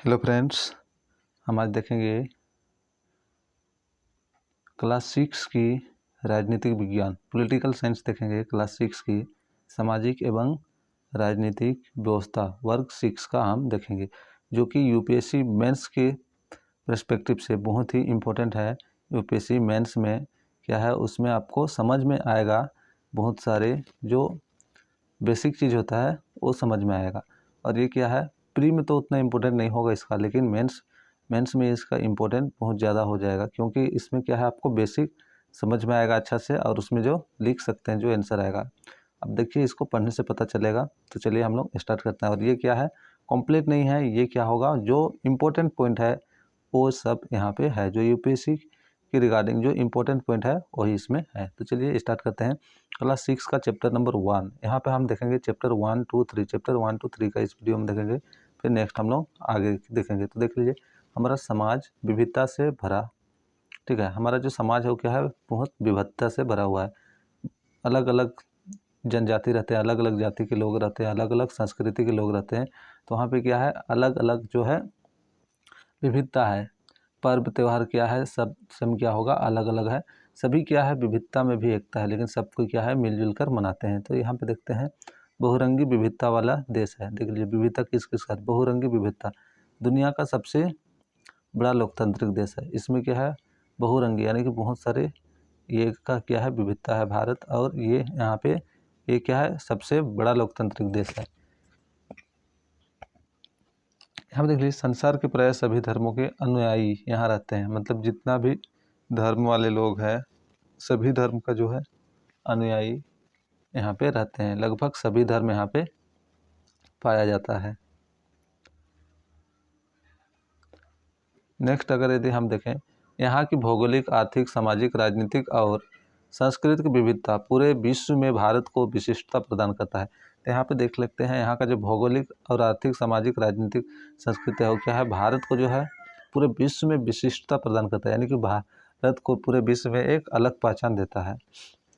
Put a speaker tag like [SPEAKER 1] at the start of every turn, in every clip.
[SPEAKER 1] Hello friends, हम आज देखेंगे क्लास 6 की राजनीतिक विज्ञान पॉलिटिकल साइंस देखेंगे। क्लास 6 की सामाजिक एवं राजनीतिक व्यवस्था वर्ग 6 का हम देखेंगे, जो कि यूपीएससी मेंस के पर्सपेक्टिव से बहुत ही इम्पोर्टेंट है। यूपीएससी मेंस में क्या है, उसमें आपको समझ में आएगा, बहुत सारे जो बेसिक चीज़ होता है वो समझ में आएगा। और ये क्या है, प्री में तो उतना इम्पोर्टेंट नहीं होगा इसका, लेकिन मेंस में इसका इम्पोर्टेंट बहुत ज़्यादा हो जाएगा, क्योंकि इसमें क्या है, आपको बेसिक समझ में आएगा अच्छा से, और उसमें जो लिख सकते हैं, जो आंसर आएगा। अब देखिए, इसको पढ़ने से पता चलेगा। तो चलिए हम लोग स्टार्ट करते हैं। और ये क्या है, कंप्लीट नहीं है, ये क्या होगा, जो इम्पोर्टेंट पॉइंट है वो सब यहाँ पे है। जो यूपीएससी के रिगार्डिंग जो इम्पोर्टेंट पॉइंट है वही इसमें है। तो चलिए स्टार्ट करते हैं। क्लास 6 का चैप्टर नंबर 1, यहाँ पे हम देखेंगे चैप्टर 1, 2, 3। चैप्टर 1, 2, 3 का इस वीडियो में देखेंगे, फिर नेक्स्ट हम लोग आगे देखेंगे। तो देख लीजिए, हमारा समाज विविधता से भरा, ठीक है। हमारा जो समाज है वो क्या है, बहुत विविधता से भरा हुआ है। अलग अलग जनजाति रहते हैं, अलग अलग जाति के लोग रहते हैं, अलग अलग संस्कृति के लोग रहते हैं। तो वहाँ पे क्या है, अलग अलग जो है विविधता है। पर्व त्यौहार क्या है, सब क्या होगा, अलग अलग है। सभी क्या है, विविधता में भी एकता है, लेकिन सबको क्या है, मिलजुल कर मनाते हैं। तो यहाँ पे देखते हैं, बहुरंगी विविधता वाला देश है। देख लीजिए, विविधता किस किस का, बहुरंगी विविधता। दुनिया का सबसे बड़ा लोकतांत्रिक देश है। इसमें क्या है, बहुरंगी यानी कि बहुत सारे ये का क्या है, विविधता है भारत। और ये यहाँ पे ये क्या है, सबसे बड़ा लोकतांत्रिक देश है। यहाँ देख लीजिए, संसार के प्राय सभी धर्मों के अनुयायी यहाँ रहते हैं। मतलब जितना भी धर्म वाले लोग हैं, सभी धर्म का जो है अनुयायी यहाँ पे रहते हैं। लगभग सभी धर्म यहाँ पे पाया जाता है। नेक्स्ट अगर यदि हम देखें, यहाँ की भौगोलिक, आर्थिक, सामाजिक, राजनीतिक और सांस्कृतिक विविधता पूरे विश्व में भारत को विशिष्टता प्रदान करता है। तो यहाँ पे देख लेते हैं, यहाँ का जो भौगोलिक और आर्थिक, सामाजिक, राजनीतिक संस्कृति है वो क्या है, भारत को जो है पूरे विश्व में विशिष्टता प्रदान करता है। यानी कि भारत को पूरे विश्व में एक अलग पहचान देता है।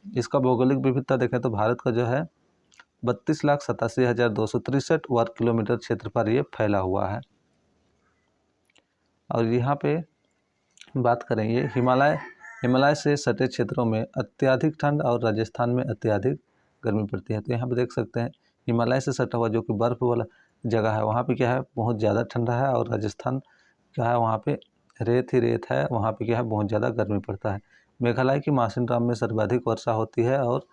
[SPEAKER 1] इसका भौगोलिक विविधता देखें तो भारत का जो है 32,87,263 वर्ग किलोमीटर क्षेत्र पर ये फैला हुआ है। और यहाँ पे बात करें, ये हिमालय से सटे क्षेत्रों में अत्यधिक ठंड और राजस्थान में अत्यधिक गर्मी पड़ती है। तो यहाँ पे देख सकते हैं, हिमालय से सटा हुआ जो कि बर्फ़ वाला जगह है, वहाँ पे क्या है, बहुत ज़्यादा ठंडा है। और राजस्थान क्या है, वहाँ पे रेत ही रेत है, वहाँ पे क्या है, बहुत ज़्यादा गर्मी पड़ता है। मेघालय की मासिनराम में सर्वाधिक वर्षा होती है और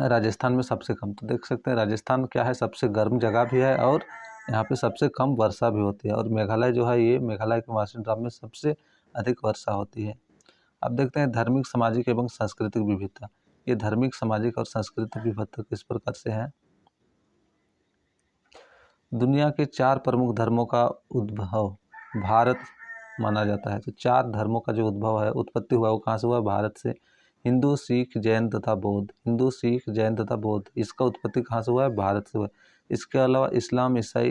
[SPEAKER 1] राजस्थान में सबसे कम। तो देख सकते हैं, राजस्थान क्या है, सबसे गर्म जगह भी है और यहाँ पे सबसे कम वर्षा भी होती है। और मेघालय जो है, ये मेघालय के मासिनराम में सबसे अधिक वर्षा होती है। अब देखते हैं धार्मिक, सामाजिक एवं सांस्कृतिक विविधता। ये धार्मिक, सामाजिक और सांस्कृतिक विविधता किस प्रकार से है। दुनिया के 4 प्रमुख धर्मों का उद्भव भारत माना जाता है। तो 4 धर्मों का जो उद्भव है, उत्पत्ति हुआ, वो कहाँ से हुआ, भारत से। हिंदू, सिख, जैन तथा बौद्ध। हिंदू, सिख, जैन तथा बौद्ध, इसका उत्पत्ति कहाँ से हुआ है, भारत से हुआ है। इसके अलावा इस्लाम, ईसाई,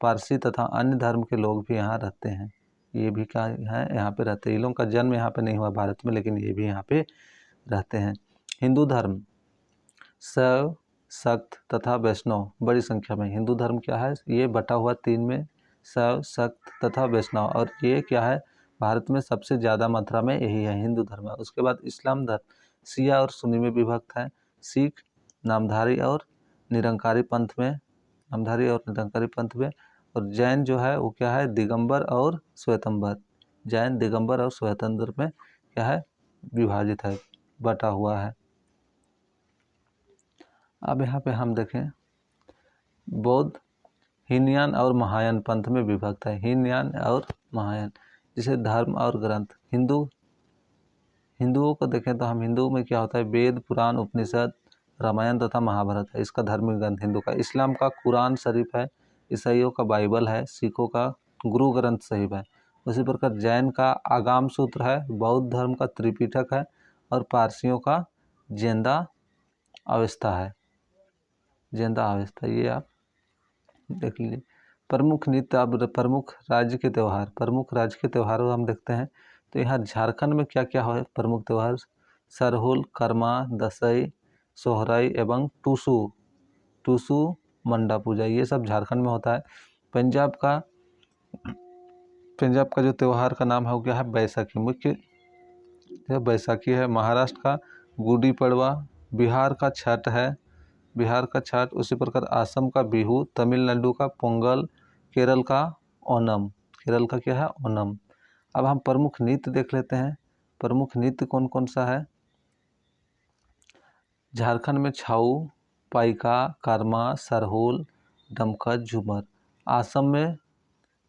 [SPEAKER 1] पारसी तथा अन्य धर्म के लोग भी यहाँ रहते हैं। ये भी क्या है, यहाँ पे रहते हैं। इन लोगों का जन्म यहाँ पे नहीं हुआ भारत में, लेकिन ये भी यहाँ पे रहते हैं। हिंदू धर्म शैव, शक्त तथा वैष्णव बड़ी संख्या में। हिंदू धर्म क्या है, ये बटा हुआ 3 में, शैव, शक्त तथा वैष्णव। और ये क्या है, भारत में सबसे ज़्यादा मात्रा में यही है, हिंदू धर्म है। उसके बाद इस्लाम धर्म शिया और सुन्नी में विभक्त है। सिख नामधारी और निरंकारी पंथ में, नामधारी और निरंकारी पंथ में। और जैन जो है वो क्या है, दिगंबर और श्वेतंबर। जैन दिगंबर और श्वेतंबर में क्या है, विभाजित है, बटा हुआ है। अब यहाँ पे हम देखें, बौद्ध हीनयान और महायान पंथ में विभक्त है। हीनयान और महायान, जिसे धर्म और ग्रंथ। हिंदुओं को देखें तो हम हिंदुओं में क्या होता है, वेद, पुराण, उपनिषद, रामायण तथा महाभारत है इसका धार्मिक ग्रंथ हिंदू का। इस्लाम का कुरान शरीफ है, ईसाइयों का बाइबल है, सिखों का गुरु ग्रंथ साहिब है। उसी प्रकार जैन का आगम सूत्र है, बौद्ध धर्म का त्रिपिटक है, और पारसियों का जेंदा अवस्था है, जेंदा अवस्था। ये आप देख लीजिए। प्रमुख नृत्य, अब प्रमुख राज्य के त्यौहार, प्रमुख राज्य के त्यौहारों हम देखते हैं। तो यहाँ झारखंड में क्या क्या है प्रमुख त्यौहार, सरहुल, कर्मा, दशई, सोहराई एवं टूसू मंडा पूजा, ये सब झारखंड में होता है। पंजाब का पंजाब का जो त्यौहार का नाम है वो क्या है, बैसाखी। मुख्य जो बैसाखी है। महाराष्ट्र का गुड़ी पड़वा, बिहार का छठ है, बिहार का छठ। उसी प्रकार असम का बिहू, तमिलनाडु का पोंगल, केरल का ओणम, केरल का क्या है, ओणम। अब हम प्रमुख नृत्य देख लेते हैं। प्रमुख नृत्य कौन कौन सा है। झारखंड में छाऊ, पाइका, कर्मा, सरहुल, डमकच, झूमर। असम में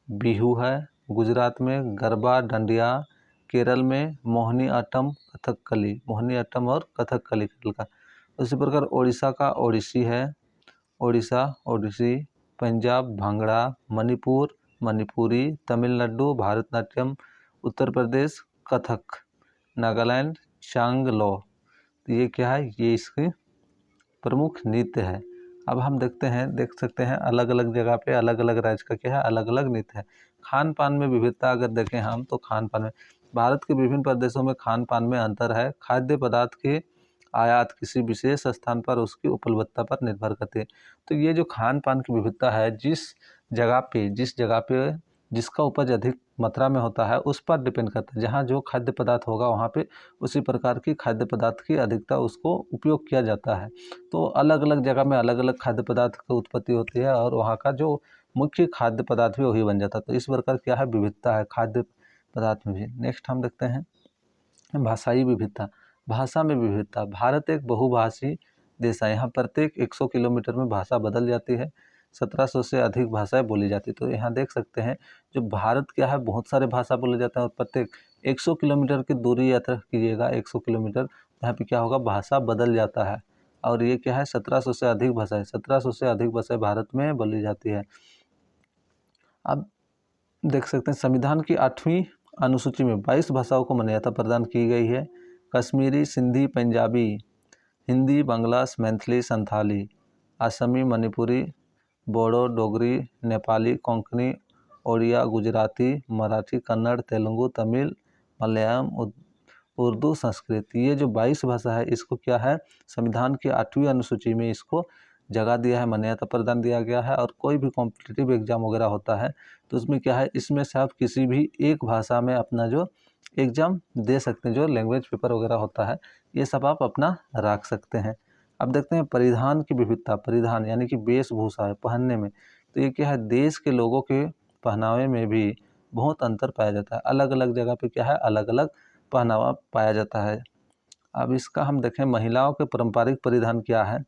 [SPEAKER 1] बिहू है, गुजरात में गरबा, डांडिया, केरल में मोहिनी अट्टम, कथकली, मोहिनी अट्टम और कथकली केरल का। उसी प्रकार ओडिशा का ओडिसी है, ओडिशा ओडिसी। पंजाब भांगड़ा, मणिपुर मणिपुरी, तमिलनाडु भारतनाट्यम, उत्तर प्रदेश कथक, नागालैंड चांगलो। तो ये क्या है, ये इसके प्रमुख नृत्य है। अब हम देख सकते हैं अलग अलग जगह पे अलग अलग राज्य का क्या है, अलग अलग नृत्य है। खान पान में विविधता अगर देखें हम तो खान पान में भारत के विभिन्न प्रदेशों में खान पान में अंतर है। खाद्य पदार्थ के आयात किसी विशेष स्थान पर उसकी उपलब्धता पर निर्भर करती है। तो ये जो खान पान की विविधता है, जिस जगह पे जिसका उपज अधिक मात्रा में होता है उस पर डिपेंड करता है। जहाँ जो खाद्य पदार्थ होगा वहाँ पे उसी प्रकार की खाद्य पदार्थ की अधिकता उसको उपयोग किया जाता है। तो अलग अलग जगह में अलग अलग खाद्य पदार्थ की उत्पत्ति होती है और वहाँ का जो मुख्य खाद्य पदार्थ भी वही बन जाता है। तो इस प्रकार क्या है, विविधता है खाद्य पदार्थ में भी। नेक्स्ट हम देखते हैं भाषाई विविधता। भाषा में विविधता। भारत एक बहुभाषी देश है। यहाँ प्रत्येक 100 किलोमीटर में भाषा बदल जाती है। 1700 से अधिक भाषाएं बोली जाती है। तो यहाँ देख सकते हैं जो भारत क्या है, बहुत सारे भाषा बोले जाते हैं और प्रत्येक 100 किलोमीटर की दूरी यात्रा कीजिएगा, 100 किलोमीटर, यहाँ पे क्या होगा, भाषा बदल जाता है। और ये क्या है, 1700 से अधिक भाषाएं, 1700 से अधिक भाषाएं भारत में बोली जाती है। अब देख सकते हैं संविधान की 8वीं अनुसूची में 22 भाषाओं को मान्यता प्रदान की गई है। कश्मीरी, सिंधी, पंजाबी, हिंदी, बांग्ला, मैथिली, संथाली, असमी, मणिपुरी, बोडो, डोगरी, नेपाली, कोंकणी, ओडिया, गुजराती, मराठी, कन्नड़, तेलुगु, तमिल, मलयालम, उर्दू, संस्कृत। ये जो 22 भाषा है इसको क्या है, संविधान की 8वीं अनुसूची में इसको जगह दिया है, मान्यता प्रदान दिया गया है। और कोई भी कॉम्पिटिटिव एग्जाम वगैरह होता है तो उसमें क्या है, इसमें से आप किसी भी एक भाषा में अपना जो एग्ज़ाम दे सकते हैं। जो लैंग्वेज पेपर वगैरह होता है ये सब आप अपना रख सकते हैं। अब देखते हैं परिधान की विविधता। परिधान यानी कि वेशभूषा है, पहनने में। तो ये क्या है, देश के लोगों के पहनावे में भी बहुत अंतर पाया जाता है। अलग अलग जगह पे क्या है, अलग अलग पहनावा पाया जाता है। अब इसका हम देखें महिलाओं के पारंपरिक परिधान क्या है।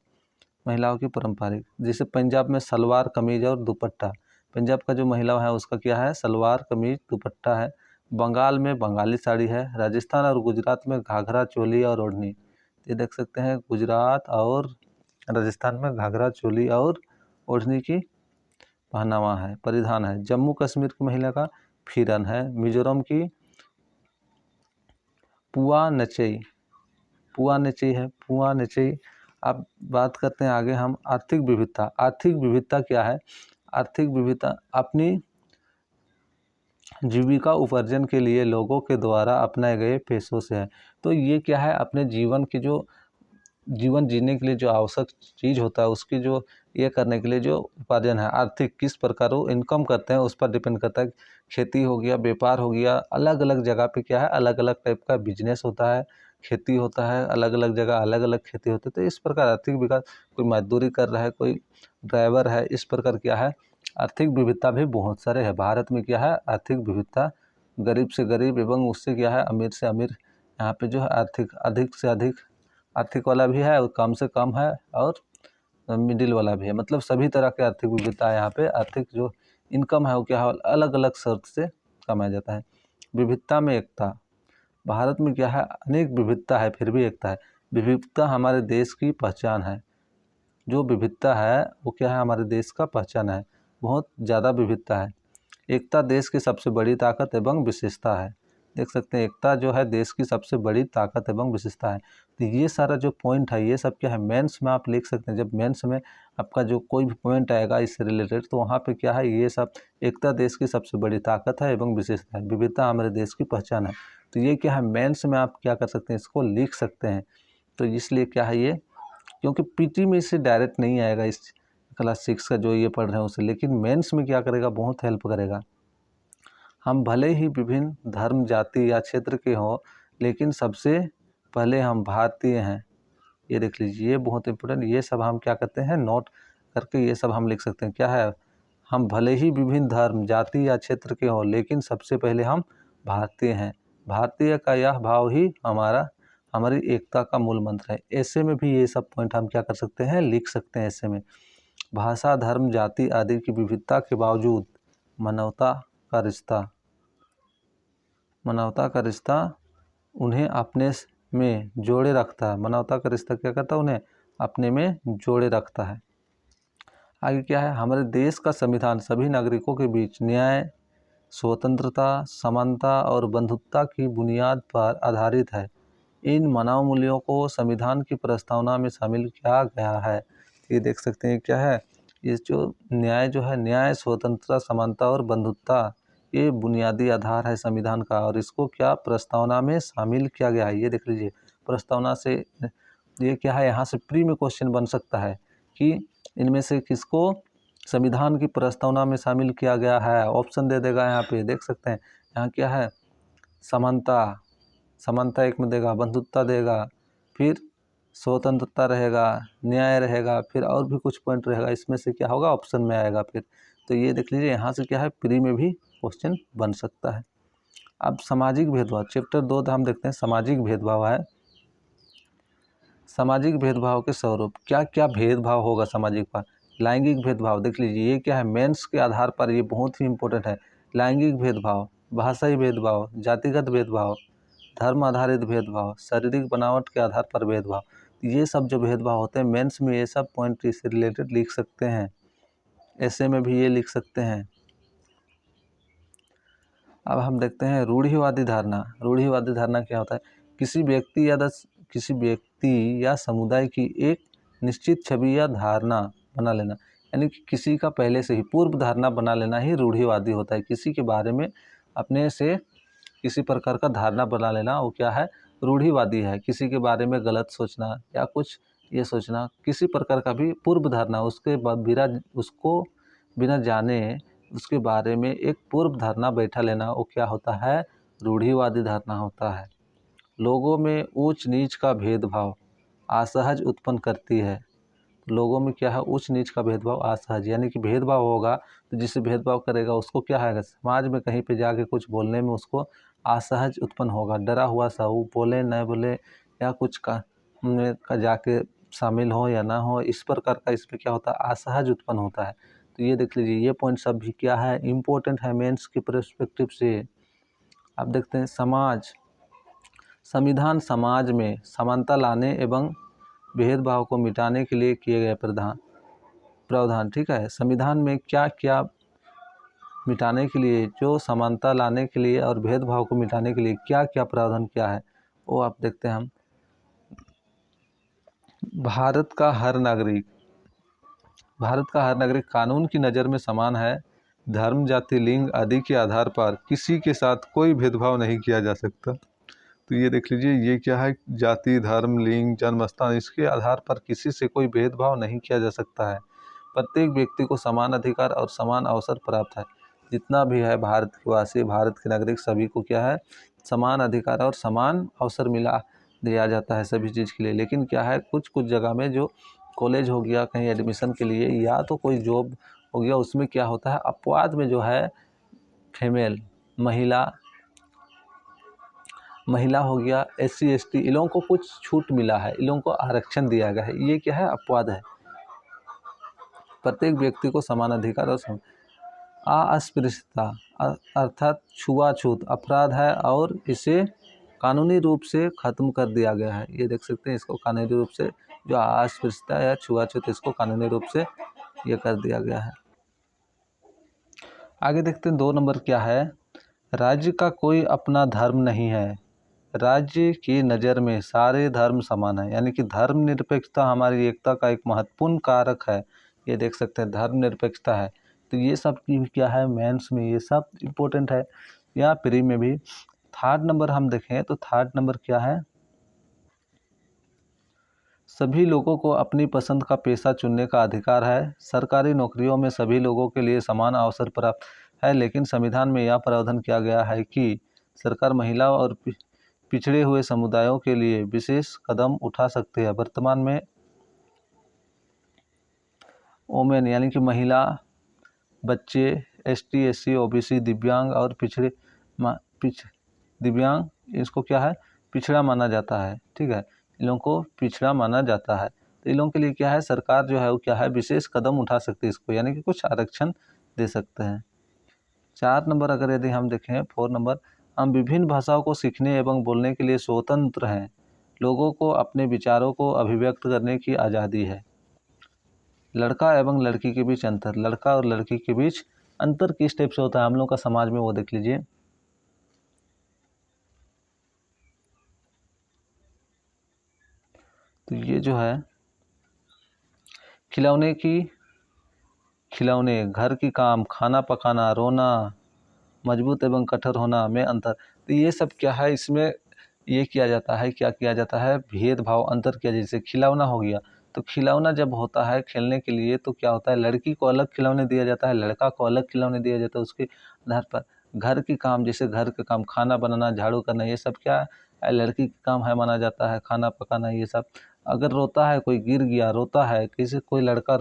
[SPEAKER 1] महिलाओं की पारंपरिक, जैसे पंजाब में सलवार कमीज और दुपट्टा। पंजाब का जो महिला है उसका क्या है, सलवार कमीज दुपट्टा है। बंगाल में बंगाली साड़ी है। राजस्थान और गुजरात में घाघरा चोली और ओढ़नी। ये देख सकते हैं गुजरात और राजस्थान में घाघरा चोली और ओढ़नी की पहनावा है, परिधान है। जम्मू कश्मीर की महिला का फिरन है। मिजोरम की पुआ नचई, पुआ नचई है, पुआ नचई। अब बात करते हैं आगे हम आर्थिक विविधता। आर्थिक विविधता क्या है, आर्थिक विविधता अपनी जीविका उपार्जन के लिए लोगों के द्वारा अपनाए गए पेशों से है। तो ये क्या है, अपने जीवन की जो जीवन जीने के लिए जो आवश्यक चीज़ होता है उसकी जो ये करने के लिए जो उपार्जन है, आर्थिक किस प्रकार वो इनकम करते हैं उस पर डिपेंड करता है। खेती हो गया, व्यापार हो गया, अलग अलग जगह पे क्या है, अलग अलग टाइप का बिजनेस होता है, खेती होता है, अलग अलग जगह अलग अलग खेती होती है। तो इस प्रकार आर्थिक विकास, कोई मजदूरी कर रहा है, कोई ड्राइवर है, इस प्रकार क्या है, आर्थिक विविधता भी बहुत सारे है। भारत में क्या है, आर्थिक विविधता, गरीब से गरीब एवं उससे क्या है, अमीर से अमीर, यहाँ पे जो है आर्थिक अधिक से अधिक आर्थिक वाला भी है और कम से कम है और मिडिल वाला भी है। मतलब सभी तरह के आर्थिक विविधता है यहाँ पे। आर्थिक जो इनकम है वो क्या है, अलग अलग शर्त से कमाया जाता है। विविधता में एकता। भारत में क्या है, अनेक विविधता है फिर भी एकता है। विविधता हमारे देश की पहचान है। जो विविधता है वो क्या है, हमारे देश का पहचान है। बहुत ज़्यादा विविधता है। एकता देश की सबसे बड़ी ताकत एवं विशेषता है। देख सकते हैं एकता जो है देश की सबसे बड़ी ताकत एवं विशेषता है। तो ये सारा जो पॉइंट है ये सब क्या है, मेंस में आप लिख सकते हैं। जब मेंस में आपका जो कोई भी पॉइंट आएगा इससे रिलेटेड तो वहाँ पे क्या है, ये सब एकता देश की सबसे बड़ी ताकत है एवं विशेषता है, विविधता हमारे देश की पहचान है। तो ये क्या है, मेंस में आप क्या कर सकते हैं, इसको लिख सकते हैं। तो इसलिए क्या है ये, क्योंकि पीटी में इससे डायरेक्ट नहीं आएगा इस क्लास 6 का जो ये पढ़ रहे हैं उसे, लेकिन मेंस में क्या करेगा, बहुत हेल्प करेगा। हम भले ही विभिन्न धर्म, जाति या क्षेत्र के हों, लेकिन सबसे पहले हम भारतीय हैं। ये देख लीजिए, ये बहुत इंपॉर्टेंट, ये सब हम क्या करते हैं, नोट करके ये सब हम लिख सकते हैं। क्या है, हम भले ही विभिन्न धर्म, जाति या क्षेत्र के हों, लेकिन सबसे पहले हम भारतीय हैं। भारतीय का यह भाव ही हमारी एकता का मूल मंत्र है। ऐसे में भी ये सब पॉइंट हम क्या कर सकते हैं, लिख सकते हैं ऐसे में। भाषा, धर्म, जाति आदि की विविधता के बावजूद मानवता का रिश्ता उन्हें अपने में जोड़े रखता है। मानवता का रिश्ता क्या करता है, उन्हें अपने में जोड़े रखता है। आगे क्या है, हमारे देश का संविधान सभी नागरिकों के बीच न्याय, स्वतंत्रता, समानता और बंधुत्वता की बुनियाद पर आधारित है। इन मानव मूल्यों को संविधान की प्रस्तावना में शामिल किया गया है। ये देख सकते हैं क्या है, ये जो है न्याय, स्वतंत्रता, समानता और बंधुत्वता, ये बुनियादी आधार है संविधान का, और इसको क्या प्रस्तावना में शामिल किया गया है। ये देख लीजिए, प्रस्तावना से ये क्या है, यहाँ से प्री में क्वेश्चन बन सकता है कि इनमें से किसको संविधान की प्रस्तावना में शामिल किया गया है। ऑप्शन दे देगा यहाँ पे, देख सकते हैं। यहाँ क्या है, समानता एक में देगा, बंधुत्वता देगा, फिर स्वतंत्रता रहेगा, न्याय रहेगा, फिर और भी कुछ पॉइंट रहेगा। इसमें से क्या होगा, ऑप्शन में आएगा फिर। तो ये देख लीजिए, यहाँ से क्या है, प्री में भी क्वेश्चन बन सकता है। अब सामाजिक भेदभाव, चैप्टर 2 हम देखते हैं। सामाजिक भेदभाव है। सामाजिक भेदभाव के स्वरूप, क्या क्या भेदभाव होगा सामाजिक पर। लैंगिक भेदभाव देख लीजिए, ये क्या है, मेंस के आधार पर, ये बहुत ही इंपॉर्टेंट है। लैंगिक भेदभाव, भाषाई भेदभाव, जातिगत भेदभाव, धर्म आधारित भेदभाव, शारीरिक बनावट के आधार पर भेदभाव, ये सब जो भेदभाव होते हैं मेंस में, ये सब पॉइंट इससे रिलेटेड लिख सकते हैं। ऐसे में भी ये लिख सकते हैं। अब हम देखते हैं रूढ़िवादी धारणा। रूढ़िवादी धारणा क्या होता है, किसी व्यक्ति या समुदाय की एक निश्चित छवि या धारणा बना लेना, यानी कि किसी का पहले से ही पूर्व धारणा बना लेना ही रूढ़िवादी होता है। किसी के बारे में अपने से किसी प्रकार का धारणा बना लेना, वो क्या है, रूढ़िवादी है। किसी के बारे में गलत सोचना या कुछ ये सोचना, किसी प्रकार का भी पूर्व धारणा, उसको बिना जाने उसके बारे में एक पूर्व धारणा बैठा लेना, वो क्या होता है, रूढ़िवादी धारणा होता है। लोगों में ऊंच नीच का भेदभाव असहज उत्पन्न करती है। लोगों में क्या है, ऊंच नीच का भेदभाव असहज, यानी कि भेदभाव होगा तो जिससे भेदभाव करेगा उसको क्या है, समाज में कहीं पे जाके कुछ बोलने में उसको असहज उत्पन्न होगा, डरा हुआ सा, वो बोले न बोले या कुछ का जाके शामिल हो या ना हो, इस प्रकार का इसमें क्या होता है, असहज उत्पन्न होता है। तो ये देख लीजिए, ये पॉइंट सब भी क्या है, इम्पोर्टेंट है मेंस के पर्सपेक्टिव से। अब देखते हैं संविधान समाज में समानता लाने एवं भेदभाव को मिटाने के लिए किए गए प्रावधान। ठीक है, संविधान में क्या क्या मिटाने के लिए, जो समानता लाने के लिए और भेदभाव को मिटाने के लिए क्या क्या प्रावधान क्या है, वो आप देखते हैं हम। भारत का हर नागरिक कानून की नज़र में समान है। धर्म, जाति, लिंग आदि के आधार पर किसी के साथ कोई भेदभाव नहीं किया जा सकता। तो ये देख लीजिए, ये क्या है, जाति, धर्म, लिंग, जन्म स्थान, इसके आधार पर किसी से कोई भेदभाव नहीं किया जा सकता है। प्रत्येक व्यक्ति को समान अधिकार और समान अवसर प्राप्त है। जितना भी है भारत के वासी, भारत के नागरिक, सभी को क्या है, समान अधिकार और समान अवसर दिया जाता है सभी चीज़ के लिए। लेकिन क्या है, कुछ जगह में जो कॉलेज हो गया, कहीं एडमिशन के लिए या तो कोई जॉब हो गया, उसमें क्या होता है, अपवाद में जो है फीमेल, महिला हो गया, SC ST, इन लोगों को कुछ छूट मिला है, इन लोगों को आरक्षण दिया गया है। ये क्या है, अपवाद है। प्रत्येक व्यक्ति को समान अधिकार और अस्पृश्यता अर्थात छुआछूत अपराध है और इसे कानूनी रूप से ख़त्म कर दिया गया है। ये देख सकते हैं, इसको कानूनी रूप से, जो अस्पृश्यता या छुआछूत, इसको कानूनी रूप से ये कर दिया गया है। आगे देखते हैं 2 नंबर क्या है, राज्य का कोई अपना धर्म नहीं है। राज्य की नज़र में सारे धर्म समान है, यानी कि धर्मनिरपेक्षता हमारी एकता का एक महत्वपूर्ण कारक है। ये देख सकते हैं, धर्मनिरपेक्षता है। तो ये सब की क्या है, मेंस में ये सब इम्पोर्टेंट है, या प्री में भी। 3rd नंबर हम देखें तो 3rd नंबर क्या है, सभी लोगों को अपनी पसंद का पेशा चुनने का अधिकार है। सरकारी नौकरियों में सभी लोगों के लिए समान अवसर प्राप्त। है, लेकिन संविधान में यह प्रावधान किया गया है कि सरकार महिला और पिछड़े हुए समुदायों के लिए विशेष कदम उठा सकते हैं। वर्तमान में वोमेन यानी कि महिला, बच्चे, एसटी, एससी, ओबीसी, दिव्यांग और दिव्यांग इसको क्या है, पिछड़ा माना जाता है। ठीक है, इन लोगों को पिछड़ा माना जाता है। तो इन लोगों के लिए क्या है, सरकार जो है वो क्या है, विशेष कदम उठा सकती है इसको, यानी कि कुछ आरक्षण दे सकते हैं। 4 नंबर अगर यदि हम देखें, 4 नंबर, हम विभिन्न भाषाओं को सीखने एवं बोलने के लिए स्वतंत्र हैं। लोगों को अपने विचारों को अभिव्यक्त करने की आज़ादी है। लड़का एवं लड़की के बीच अंतर, लड़का और लड़की के बीच अंतर किस टाइप से होता है हम लोग का समाज में, वो देख लीजिए। तो ये जो है खिलौने, घर की काम, खाना पकाना, रोना, मजबूत एवं कठोर होना में अंतर। तो ये सब क्या है, इसमें ये किया जाता है, क्या किया जाता है, भेदभाव, अंतर किया। जैसे खिलौना हो गया, तो खिलौना जब होता है खेलने के लिए तो क्या होता है, लड़की को अलग खिलौने दिया जाता है, लड़का को अलग खिलौने दिया जाता है। उसके आधार पर घर की काम, जैसे घर के काम, खाना बनाना, झाड़ू करना, ये सब क्या है, लड़की का काम है माना जाता है। खाना पकाना, ये सब। अगर रोता है, कोई गिर गया, रोता है, किसी कोई लड़का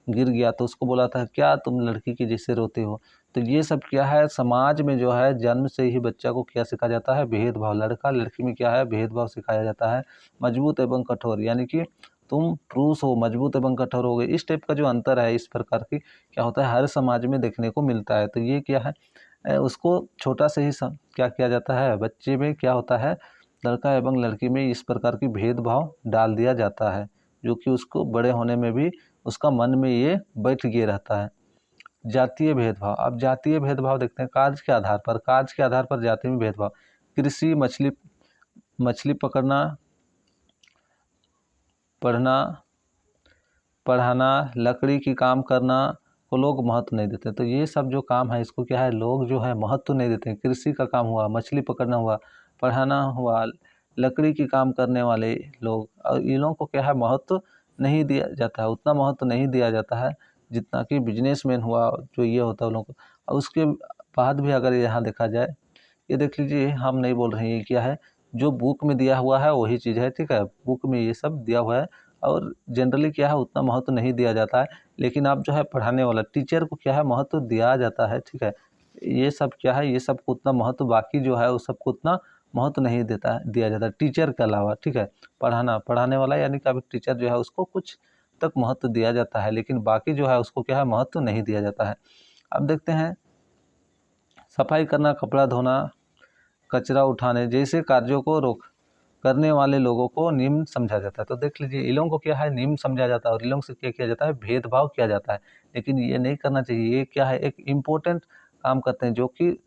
[SPEAKER 1] गिर गया तो उसको बोला था क्या तुम लड़की की जैसे रोते हो। तो ये सब क्या है, समाज में जो है जन्म से ही बच्चा को क्या सिखाया जाता है, भेदभाव। लड़का लड़की में क्या है, भेदभाव सिखाया जाता है। मजबूत एवं कठोर, यानी कि तुम पुरुष हो, मजबूत एवं कठोर हो गए, इस टाइप का जो अंतर है, इस प्रकार की क्या होता है, हर समाज में देखने को मिलता है। तो ये क्या है, उसको छोटा से ही क्या किया जाता है, बच्चे में क्या होता है, लड़का एवं लड़की में इस प्रकार की भेदभाव डाल दिया जाता है, जो कि उसको बड़े होने में भी उसका मन में ये बैठ गया रहता है। जातीय भेदभाव, अब जातीय भेदभाव देखते हैं, कार्य के आधार पर जाति में भेदभाव। कृषि, मछली पकड़ना, पढ़ाना, लकड़ी की काम करना को लोग महत्व नहीं देते। तो ये सब जो काम है इसको क्या है, लोग जो है महत्व नहीं देते हैं। कृषि का काम हुआ, मछली पकड़ना हुआ, पढ़ाना हुआ, लकड़ी की काम करने वाले लोग, और इन लोगों को क्या है, महत्व नहीं दिया जाता है, उतना महत्व नहीं दिया जाता है जितना कि बिजनेसमैन हुआ, जो ये होता है उन लोगों को। और उसके बाद भी अगर यहाँ देखा जाए, ये देख लीजिए, हम नहीं बोल रहे हैं, ये क्या है, जो बुक में दिया हुआ है वही चीज़ है। ठीक है, बुक में ये सब दिया हुआ है, और जनरली क्या है, उतना महत्व नहीं दिया जाता है। लेकिन आप जो है पढ़ाने वाला टीचर को क्या है, महत्व दिया जाता है। ठीक है, ये सब क्या है, ये सबको उतना महत्व, बाकी जो है उस सबको उतना महत्व नहीं दिया जाता टीचर के अलावा। ठीक है, पढ़ाने वाला यानी कि अभी टीचर जो है उसको कुछ तक महत्व दिया जाता है, लेकिन बाकी जो है उसको क्या है, महत्व नहीं दिया जाता है। अब देखते हैं, सफाई करना, कपड़ा धोना, कचरा उठाने जैसे कार्यों को करने वाले लोगों को निम्न समझा जाता है। तो देख लीजिए, इन लोगों को क्या है, निम्न समझा जाता है, और इन लोगों से क्या किया जाता है, भेदभाव किया जाता है। लेकिन ये नहीं करना चाहिए। ये क्या है, एक इम्पोर्टेंट काम करते हैं जो कि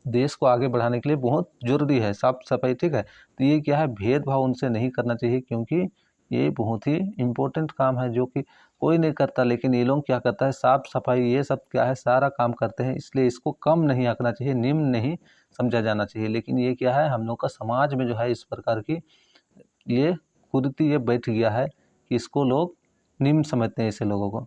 [SPEAKER 1] देश को आगे बढ़ाने के लिए बहुत जरूरी है, साफ सफाई। ठीक है, तो ये क्या है, भेदभाव उनसे नहीं करना चाहिए, क्योंकि ये बहुत ही इम्पोर्टेंट काम है जो कि कोई नहीं करता, लेकिन ये लोग क्या करता है, साफ सफाई ये सब क्या है, सारा काम करते हैं। इसलिए इसको कम नहीं आंकना चाहिए, निम्न नहीं समझा जाना चाहिए। लेकिन ये क्या है, हम लोग का समाज में जो है इस प्रकार की ये कुरीति ये बैठ गया है कि इसको लोग निम्न समझते हैं, ऐसे लोगों को।